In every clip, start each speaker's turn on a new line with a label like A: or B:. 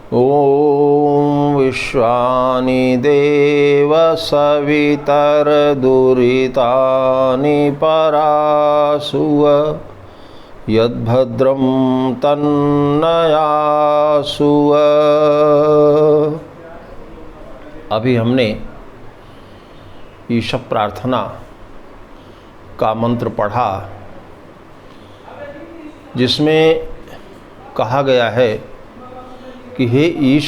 A: ॐ विश्वानि देव सवितर्दुरितानि परासुव यद्भद्रं तन्नयासुव। अभी हमने ईशव प्रार्थना का मंत्र पढ़ा, जिसमें कहा गया है कि हे ईश,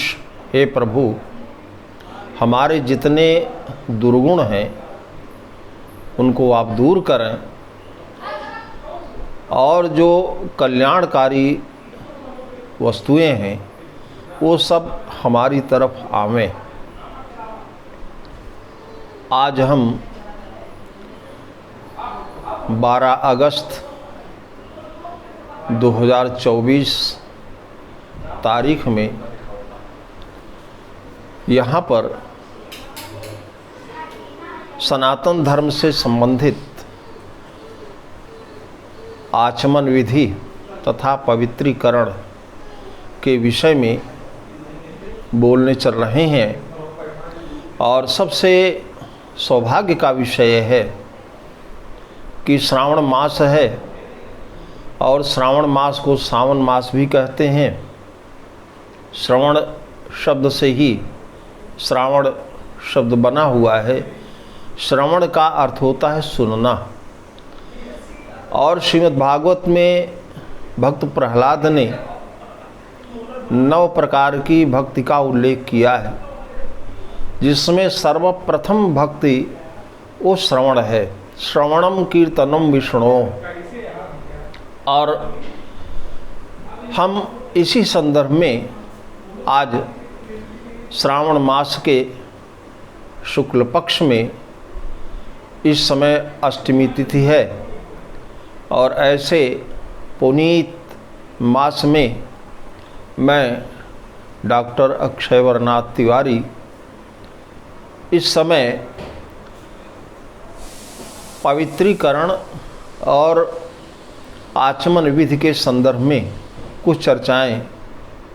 A: हे प्रभु, हमारे जितने दुर्गुण हैं उनको आप दूर करें और जो कल्याणकारी वस्तुएं हैं वो सब हमारी तरफ आवें। आज हम 12 अगस्त 2024 तारीख में यहाँ पर सनातन धर्म से संबंधित आचमन विधि तथा पवित्रीकरण के विषय में बोलने चल रहे हैं। और सबसे सौभाग्य का विषय है कि श्रावण मास है और श्रावण मास को सावन मास भी कहते हैं। श्रवण शब्द से ही श्रावण शब्द बना हुआ है। श्रवण का अर्थ होता है सुनना। और श्रीमद् भागवत में भक्त प्रहलाद ने 9 प्रकार की भक्ति का उल्लेख किया है, जिसमें सर्वप्रथम भक्ति वो श्रवण है। श्रवणम कीर्तनम विष्णु। और हम इसी संदर्भ में आज श्रावण मास के शुक्ल पक्ष में इस समय अष्टमी तिथि है, और ऐसे पुनीत मास में मैं डॉक्टर अक्षयवरनाथ तिवारी इस समय पवित्रीकरण और आचमन विधि के संदर्भ में कुछ चर्चाएं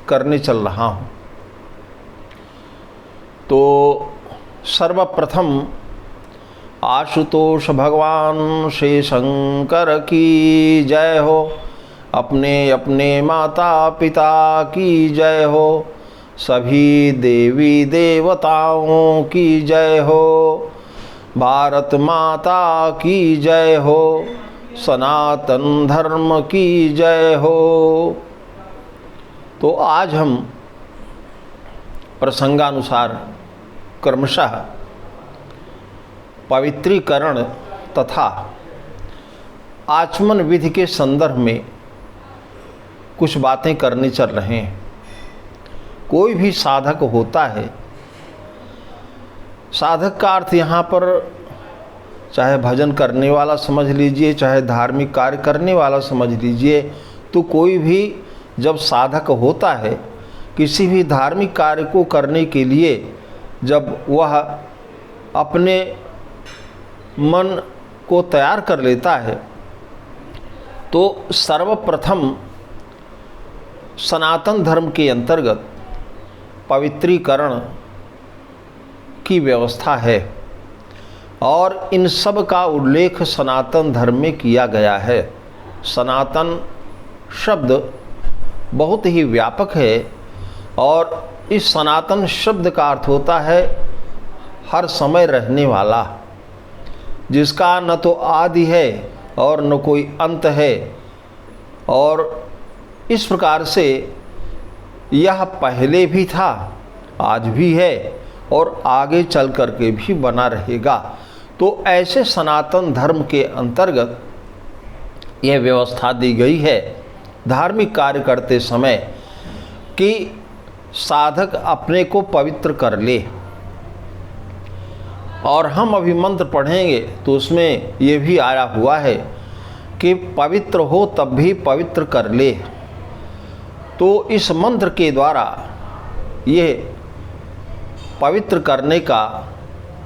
A: करने चल रहा हूँ। तो सर्वप्रथम आशुतोष भगवान श्री शंकर की जय हो। अपने अपने माता पिता की जय हो। सभी देवी देवताओं की जय हो। भारत माता की जय हो। सनातन धर्म की जय हो। तो आज हम प्रसंगानुसार क्रमशः पवित्रीकरण तथा आचमन विधि के संदर्भ में कुछ बातें करने चल रहे हैं। कोई भी साधक होता है, साधक का अर्थ यहाँ पर चाहे भजन करने वाला समझ लीजिए, चाहे धार्मिक कार्य करने वाला समझ लीजिए, तो कोई भी जब साधक होता है किसी भी धार्मिक कार्य को करने के लिए, जब वह अपने मन को तैयार कर लेता है, तो सर्वप्रथम सनातन धर्म के अंतर्गत पवित्रीकरण की व्यवस्था है। और इन सब का उल्लेख सनातन धर्म में किया गया है। सनातन शब्द बहुत ही व्यापक है, और इस सनातन शब्द का अर्थ होता है हर समय रहने वाला, जिसका न तो आदि है और न कोई अंत है। और इस प्रकार से यह पहले भी था, आज भी है और आगे चल कर के भी बना रहेगा। तो ऐसे सनातन धर्म के अंतर्गत यह व्यवस्था दी गई है धार्मिक कार्य करते समय कि साधक अपने को पवित्र कर ले। और हम अभी मंत्र पढ़ेंगे तो उसमें ये भी आया हुआ है कि पवित्र हो तब भी पवित्र कर ले। तो इस मंत्र के द्वारा ये पवित्र करने का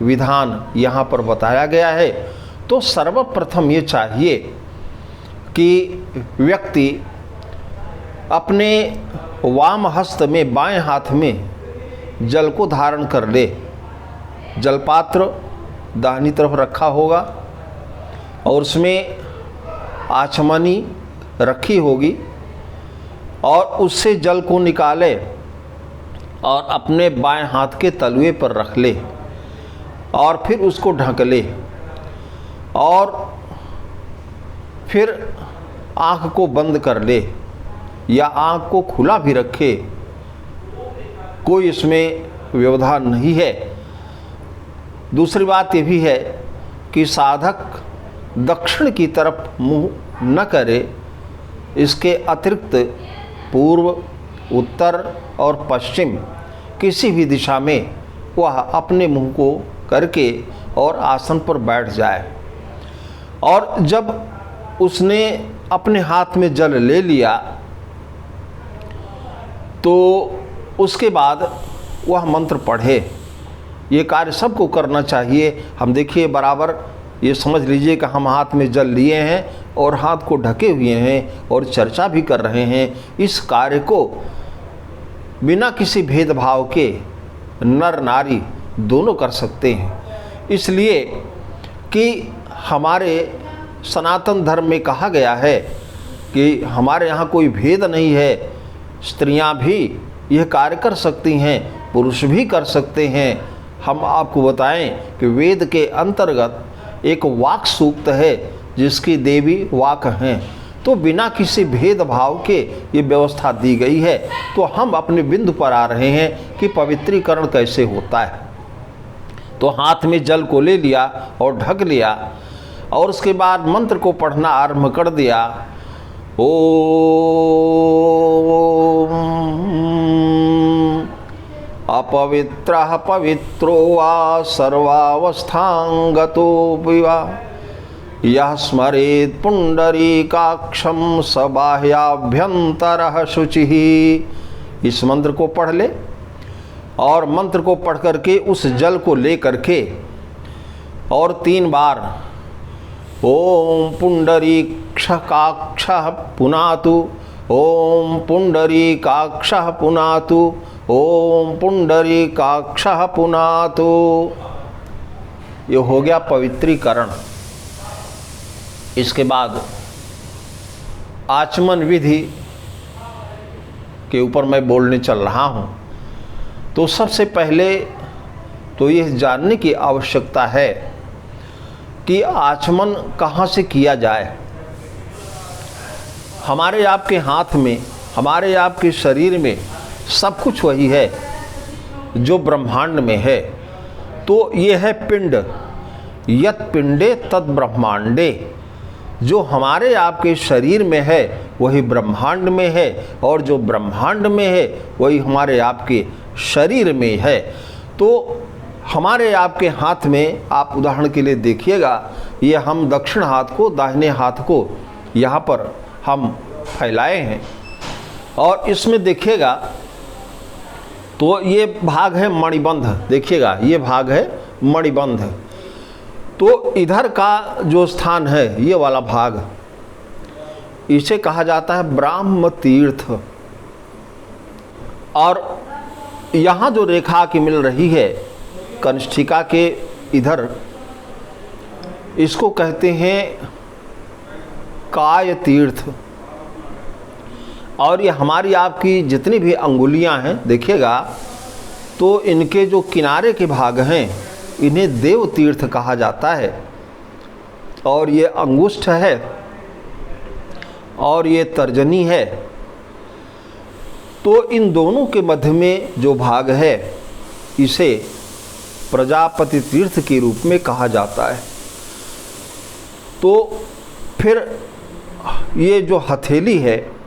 A: विधान यहाँ पर बताया गया है। तो सर्वप्रथम ये चाहिए कि व्यक्ति अपने वाम हस्त में बाएं हाथ में जल को धारण कर ले। जलपात्र दाहिनी तरफ रखा होगा और उसमें आचमनी रखी होगी और उससे जल को निकाले और अपने बाएं हाथ के तलवे पर रख ले और फिर उसको ढक ले और फिर आँख को बंद कर ले या आँख को खुला भी रखे, कोई इसमें व्यवधान नहीं है। दूसरी बात ये भी है कि साधक दक्षिण की तरफ मुंह न करे, इसके अतिरिक्त पूर्व, उत्तर और पश्चिम किसी भी दिशा में वह अपने मुंह को करके और आसन पर बैठ जाए। और जब उसने अपने हाथ में जल ले लिया तो उसके बाद वह मंत्र पढ़े। ये कार्य सबको करना चाहिए। हम देखिए बराबर ये समझ लीजिए कि हम हाथ में जल लिए हैं और हाथ को ढके हुए हैं और चर्चा भी कर रहे हैं। इस कार्य को बिना किसी भेदभाव के नर नारी दोनों कर सकते हैं, इसलिए कि हमारे सनातन धर्म में कहा गया है कि हमारे यहाँ कोई भेद नहीं है। स्त्रियाँ भी यह कार्य कर सकती हैं, पुरुष भी कर सकते हैं। हम आपको बताएं कि वेद के अंतर्गत एक वाक सूक्त है जिसकी देवी वाक हैं, तो बिना किसी भेदभाव के ये व्यवस्था दी गई है। तो हम अपने बिंदु पर आ रहे हैं कि पवित्रीकरण कैसे होता है। तो हाथ में जल को ले लिया और ढक लिया और उसके बाद मंत्र को पढ़ना आरंभ कर दिया। ओम अपवित्रः पवित्रो वा सर्वावस्थांगतो विवा यः स्मरेत् पुंडरीकाक्षं स बाह्याभ्यंतरः शुचिः। इस मंत्र को पढ़ ले और मंत्र को पढ़ करके उस जल को ले करके और 3 बार ओम पुंडरीकाक्षः पुनातु, ओम पुंडरीकाक्षः पुनातु, ओम पुंडरीकाक्षः पुनातु। ये हो गया पवित्रीकरण। इसके बाद आचमन विधि के ऊपर मैं बोलने चल रहा हूँ। तो सबसे पहले तो यह जानने की आवश्यकता है कि आचमन कहाँ से किया जाए। हमारे आपके हाथ में, हमारे आपके शरीर में सब कुछ वही है जो ब्रह्मांड में है। तो ये है पिंड, यत पिंडे तद ब्रह्मांडे। जो हमारे आपके शरीर में है वही ब्रह्मांड में है और जो ब्रह्मांड में है वही हमारे आपके शरीर में है। तो हमारे आपके हाथ में आप उदाहरण के लिए देखिएगा, ये हम दक्षिण हाथ को, दाहिने हाथ को यहाँ पर हम फैलाए हैं और इसमें देखिएगा तो ये भाग है मणिबंध। देखिएगा ये भाग है मणिबंध। तो इधर का जो स्थान है ये वाला भाग, इसे कहा जाता है ब्राह्म तीर्थ। और यहाँ जो रेखा की मिल रही है कनिष्ठिका के इधर, इसको कहते हैं काय तीर्थ। और ये हमारी आपकी जितनी भी अंगुलियां हैं देखिएगा तो इनके जो किनारे के भाग हैं इन्हें देव तीर्थ कहा जाता है। और ये अंगुष्ठ है और ये तर्जनी है। तो इन दोनों के मध्य में जो भाग है इसे प्रजापति तीर्थ के रूप में कहा जाता है। तो फिर ये जो हथेली है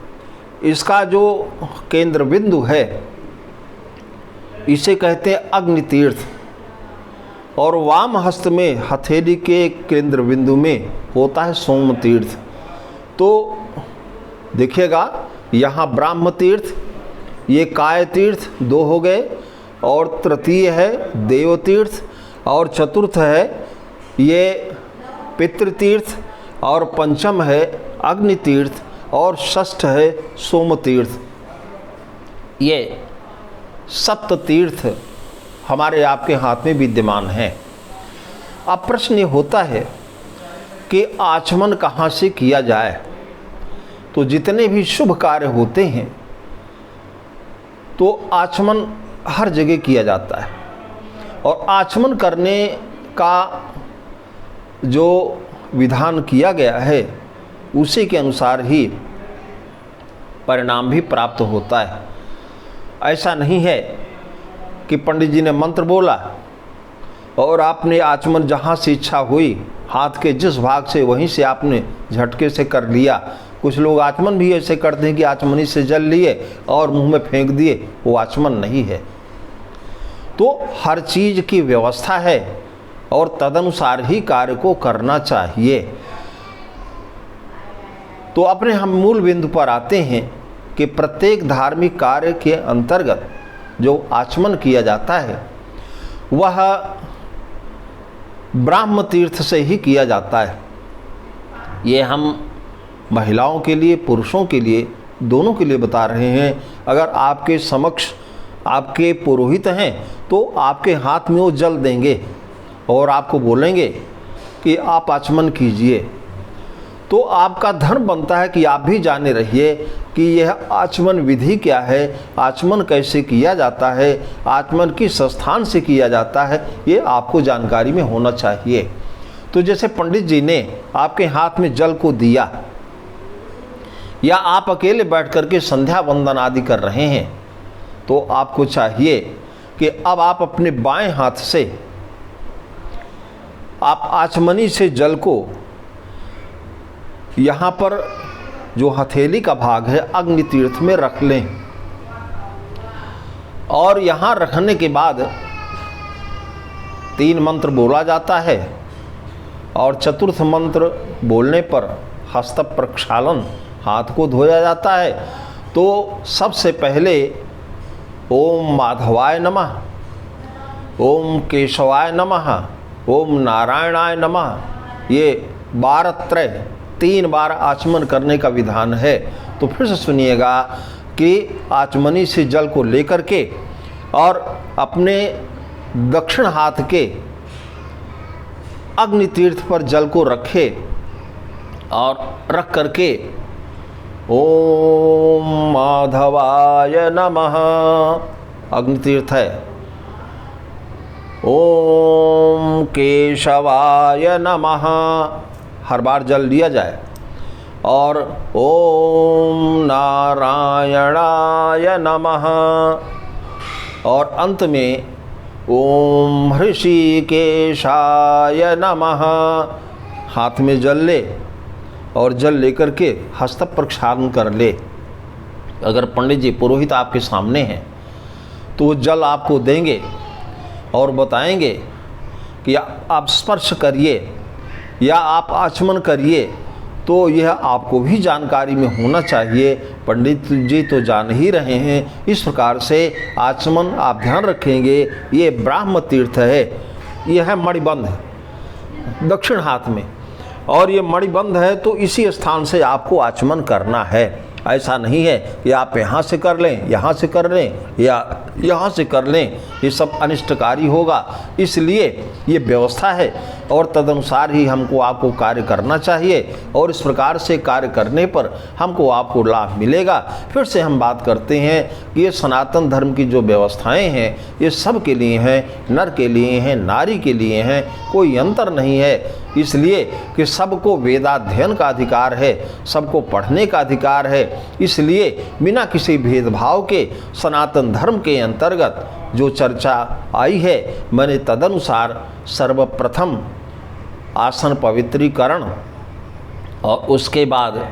A: इसका जो केंद्र बिंदु है इसे कहते हैं अग्नि तीर्थ। और वाम हस्त में हथेली के केंद्र बिंदु में होता है सोम तीर्थ। तो देखिएगा यहाँ ब्राह्म तीर्थ, ये काय तीर्थ 2 हो गए और तृतीय है देव तीर्थ और चतुर्थ है ये पितृतीर्थ और पंचम है अग्नि तीर्थ और षष्ठ है सोम तीर्थ। ये सप्त तीर्थ हमारे आपके हाथ में विद्यमान हैं। अब प्रश्न ये होता है कि आचमन कहाँ से किया जाए। तो जितने भी शुभ कार्य होते हैं तो आचमन हर जगह किया जाता है, और आचमन करने का जो विधान किया गया है उसी के अनुसार ही परिणाम भी प्राप्त होता है। ऐसा नहीं है कि पंडित जी ने मंत्र बोला और आपने आचमन जहाँ से इच्छा हुई हाथ के जिस भाग से वहीं से आपने झटके से कर लिया। कुछ लोग आचमन भी ऐसे करते हैं कि आचमनी से जल लिए और मुंह में फेंक दिए, वो आचमन नहीं है। तो हर चीज़ की व्यवस्था है और तदनुसार ही कार्य को करना चाहिए। तो अपने हम मूल बिंदु पर आते हैं कि प्रत्येक धार्मिक कार्य के अंतर्गत जो आचमन किया जाता है वह ब्राह्म तीर्थ से ही किया जाता है। ये हम महिलाओं के लिए, पुरुषों के लिए, दोनों के लिए बता रहे हैं। अगर आपके समक्ष आपके पुरोहित हैं तो आपके हाथ में वो जल देंगे और आपको बोलेंगे कि आप आचमन कीजिए, तो आपका धर्म बनता है कि आप भी जाने रहिए कि यह आचमन विधि क्या है, आचमन कैसे किया जाता है, आचमन किस स्थान से किया जाता है, ये आपको जानकारी में होना चाहिए। तो जैसे पंडित जी ने आपके हाथ में जल को दिया, या आप अकेले बैठ करके संध्या वंदन आदि कर रहे हैं, तो आपको चाहिए कि अब आप अपने बाएं हाथ से आप आचमनी से जल को यहाँ पर जो हथेली का भाग है अग्नि तीर्थ में रख लें, और यहाँ रखने के बाद 3 मंत्र बोला जाता है, और चतुर्थ मंत्र बोलने पर हस्त प्रक्षालन, हाथ को धोया जाता है। तो सबसे पहले ओम माधवाय नमः, ओम केशवाय नमः, ओम नारायणाय नमः, ये 3 बार आचमन करने का विधान है। तो फिर से सुनिएगा कि आचमनी से जल को लेकर के और अपने दक्षिण हाथ के अग्नि तीर्थ पर जल को रखे और रख करके ओम माधवाय नमः, अग्नि तीर्थ है, ओम केशवाय नमः, हर बार जल लिया जाए, और ओम नारायणाय नमः, और अंत में ओम ऋषिकेशाय नमः। हाथ में जल ले और जल लेकर के हस्त प्रक्षालन कर ले। अगर पंडित जी पुरोहित आपके सामने हैं तो वो जल आपको देंगे और बताएंगे कि आप स्पर्श करिए या आप आचमन करिए। तो यह आपको भी जानकारी में होना चाहिए। पंडित जी तो जान ही रहे हैं। इस प्रकार से आचमन आप ध्यान रखेंगे। ये ब्राह्म तीर्थ है, यह है मणिबंध दक्षिण हाथ में, और ये मणिबंध है तो इसी स्थान से आपको आचमन करना है। ऐसा नहीं है कि आप यहाँ से कर लें, यहाँ से कर लें या यहाँ से कर लें, ये सब अनिष्टकारी होगा। इसलिए ये व्यवस्था है और तदनुसार ही हमको आपको कार्य करना चाहिए, और इस प्रकार से कार्य करने पर हमको आपको लाभ मिलेगा। फिर से हम बात करते हैं कि ये सनातन धर्म की जो व्यवस्थाएं हैं ये सब के लिए हैं, नर के लिए हैं, नारी के लिए हैं, कोई अंतर नहीं है। इसलिए कि सबको वेदाध्ययन का अधिकार है, सबको पढ़ने का अधिकार है। इसलिए बिना किसी भेदभाव के सनातन धर्म के अंतर्गत जो चर्चा आई है, मैंने तदनुसार सर्वप्रथम आसन पवित्रीकरण और उसके बाद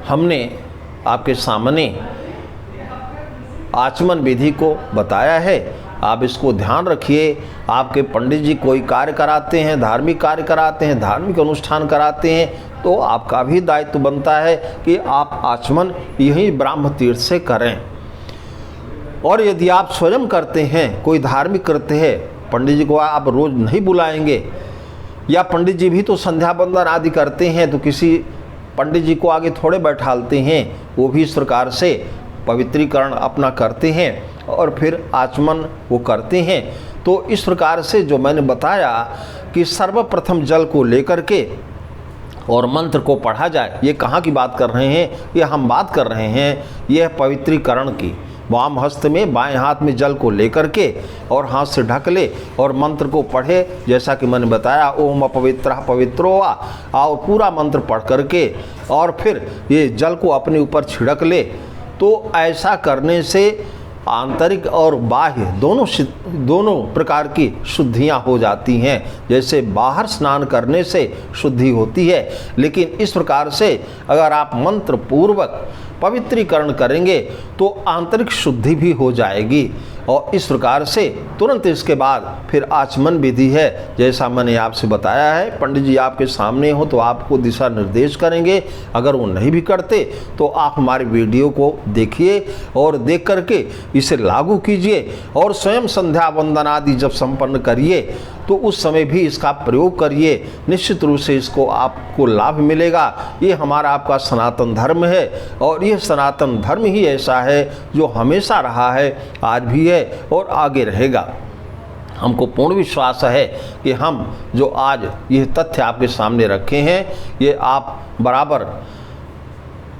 A: हमने आपके सामने आचमन विधि को बताया है। आप इसको ध्यान रखिए। आपके पंडित जी कोई कार्य कराते हैं, धार्मिक कार्य कराते हैं, धार्मिक अनुष्ठान कराते हैं, तो आपका भी दायित्व बनता है कि आप आचमन यही ब्राह्म तीर्थ से करें। और यदि आप स्वयं करते हैं, कोई धार्मिक करते हैं, पंडित जी को आप रोज़ नहीं बुलाएंगे, या पंडित जी भी तो संध्या बंदन आदि करते हैं तो किसी पंडित जी को आगे थोड़े बैठालते हैं, वो भी इस प्रकार से पवित्रीकरण अपना करते हैं और फिर आचमन वो करते हैं। तो इस प्रकार से जो मैंने बताया कि सर्वप्रथम जल को लेकर के और मंत्र को पढ़ा जाए, ये कहाँ की बात कर रहे हैं? ये हम बात कर रहे हैं यह पवित्रीकरण की। वाम हस्त में बाएं हाथ में जल को लेकर के और हाथ से ढक ले और मंत्र को पढ़े, जैसा कि मैंने बताया ओम अपवित्रः पवित्रो वा, और पूरा मंत्र पढ़ करके और फिर ये जल को अपने ऊपर छिड़क ले। तो ऐसा करने से आंतरिक और बाह्य दोनों प्रकार की शुद्धियां हो जाती हैं। जैसे बाहर स्नान करने से शुद्धि होती है, लेकिन इस प्रकार से अगर आप मंत्र पूर्वक पवित्रीकरण करेंगे तो आंतरिक शुद्धि भी हो जाएगी। और इस प्रकार से तुरंत इसके बाद फिर आचमन विधि है, जैसा मैंने आपसे बताया है। पंडित जी आपके सामने हो तो आपको दिशा निर्देश करेंगे। अगर वो नहीं भी करते तो आप हमारे वीडियो को देखिए और देख करके इसे लागू कीजिए और स्वयं संध्या वंदन आदि जब संपन्न करिए तो उस समय भी इसका प्रयोग करिए। निश्चित रूप से इसको आपको लाभ मिलेगा। ये हमारा आपका सनातन धर्म है और यह सनातन धर्म ही ऐसा है जो हमेशा रहा है, आज भी है और आगे रहेगा। हमको पूर्ण विश्वास है कि हम जो आज यह तथ्य आपके सामने रखे हैं ये आप बराबर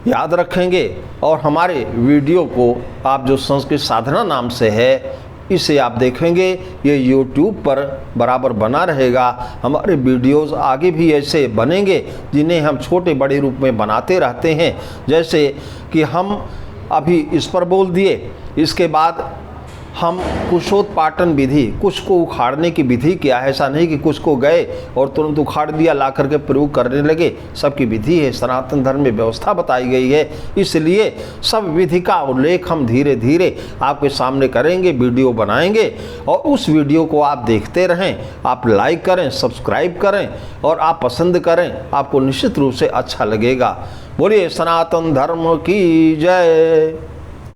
A: याद रखेंगे और हमारे वीडियो को आप जो संस्कृत साधना नाम से है इसे आप देखेंगे, ये YouTube पर बराबर बना रहेगा। हमारे वीडियोस आगे भी ऐसे बनेंगे जिन्हें हम छोटे बड़े रूप में बनाते रहते हैं। जैसे कि हम अभी इस पर बोल दिए, इसके बाद हम कुशोत्पाटन विधि, कुश को उखाड़ने की विधि क्या है। ऐसा नहीं कि कुश को गए और तुरंत उखाड़ दिया ला करके प्रयोग करने लगे, सबकी विधि है। सनातन धर्म में व्यवस्था बताई गई है, इसलिए सब विधि का उल्लेख हम धीरे धीरे आपके सामने करेंगे, वीडियो बनाएंगे और उस वीडियो को आप देखते रहें। आप लाइक करें, सब्सक्राइब करें और आप पसंद करें, आपको निश्चित रूप से अच्छा लगेगा। बोलिए सनातन धर्म की जय।